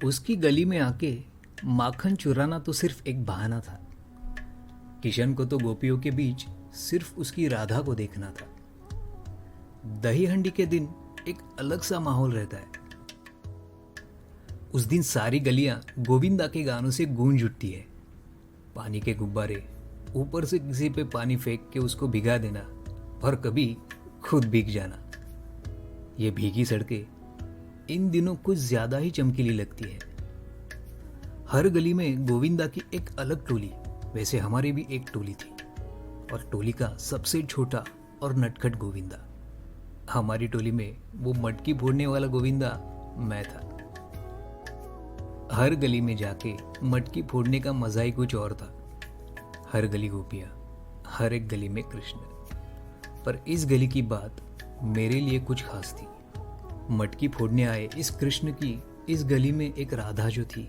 उसकी गली में आके माखन चुराना तो सिर्फ एक बहाना था। किशन को तो गोपियों के बीच सिर्फ उसकी राधा को देखना था। दही हंडी के दिन एक अलग सा माहौल रहता है। उस दिन सारी गलियां गोविंदा के गानों से गूंज उठती है। पानी के गुब्बारे, ऊपर से किसी पे पानी फेंक के उसको भिगा देना और कभी खुद भीग जाना। ये भीगी सड़कें इन दिनों कुछ ज्यादा ही चमकीली लगती है। हर गली में गोविंदा की एक अलग टोली, वैसे हमारी भी एक टोली थी और टोली का सबसे छोटा और नटखट गोविंदा। हमारी टोली में वो मटकी फोड़ने वाला गोविंदा मैं था। हर गली में जाके मटकी फोड़ने का मजा ही कुछ और था। हर गली गोपियां, हर एक गली में कृष्ण। पर इस गली की बात मेरे लिए कुछ खास थी। मटकी फोड़ने आए इस कृष्ण की इस गली में एक राधा जो थी।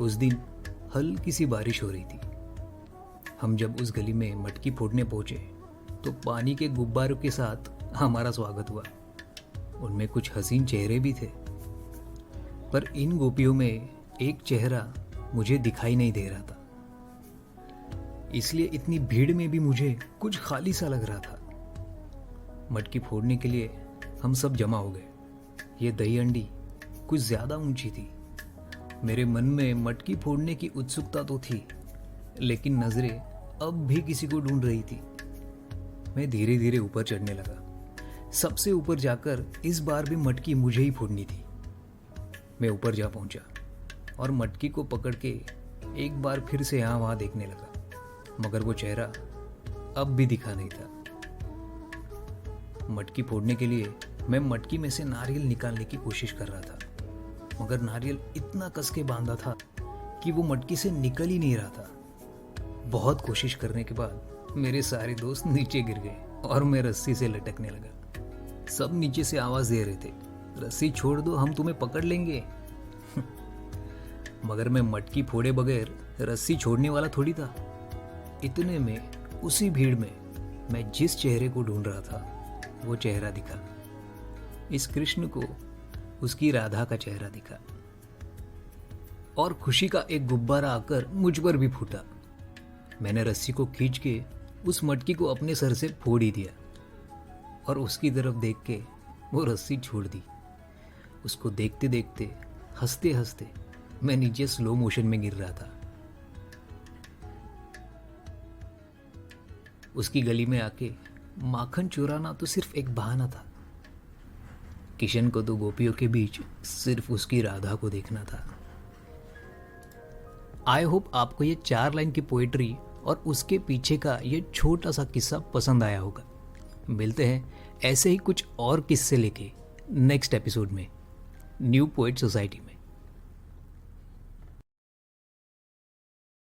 उस दिन हल्की सी बारिश हो रही थी। हम जब उस गली में मटकी फोड़ने पहुंचे तो पानी के गुब्बारों के साथ हमारा स्वागत हुआ। उनमें कुछ हसीन चेहरे भी थे, पर इन गोपियों में एक चेहरा मुझे दिखाई नहीं दे रहा था। इसलिए इतनी भीड़ में भी मुझे कुछ खाली सा लग रहा था। मटकी फोड़ने के लिए हम सब जमा हो गए। ये दही हंडी कुछ ज्यादा ऊंची थी। मेरे मन में मटकी फोड़ने की उत्सुकता तो थी, लेकिन नजरें अब भी किसी को ढूंढ रही थी। मैं धीरे धीरे ऊपर चढ़ने लगा। सबसे ऊपर जाकर इस बार भी मटकी मुझे ही फोड़नी थी। मैं ऊपर जा पहुंचा और मटकी को पकड़ के एक बार फिर से यहाँ वहां देखने लगा, मगर वो चेहरा अब भी दिखा नहीं था। मटकी फोड़ने के लिए मैं मटकी में से नारियल निकालने की कोशिश कर रहा था, मगर नारियल इतना कस के बांधा था कि वो मटकी से निकल ही नहीं रहा था। बहुत कोशिश करने के बाद मेरे सारे दोस्त नीचे गिर गए और मैं रस्सी से लटकने लगा। सब नीचे से आवाज दे रहे थे, रस्सी छोड़ दो, हम तुम्हें पकड़ लेंगे। मगर मैं मटकी फोड़े बगैर रस्सी छोड़ने वाला थोड़ी था। इतने में उसी भीड़ में मैं जिस चेहरे को ढूंढ रहा था वो चेहरा दिखा। इस कृष्ण को उसकी राधा का चेहरा दिखा और खुशी का एक गुब्बारा आकर मुझ पर भी फूटा। मैंने रस्सी को खींच के उस मटकी को अपने सर से फोड़ ही दिया और उसकी तरफ देख के वो रस्सी छोड़ दी। उसको देखते देखते, हंसते हंसते मैं नीचे स्लो मोशन में गिर रहा था। उसकी गली में आके माखन चुराना तो सिर्फ एक बहाना था। किशन को तो गोपियों के बीच सिर्फ उसकी राधा को देखना था। आई होप आपको ये 4 लाइन की पोएट्री और उसके पीछे का ये छोटा सा किस्सा पसंद आया होगा। मिलते हैं ऐसे ही कुछ और किस्से लेके नेक्स्ट एपिसोड में न्यू पोएट सोसाइटी में।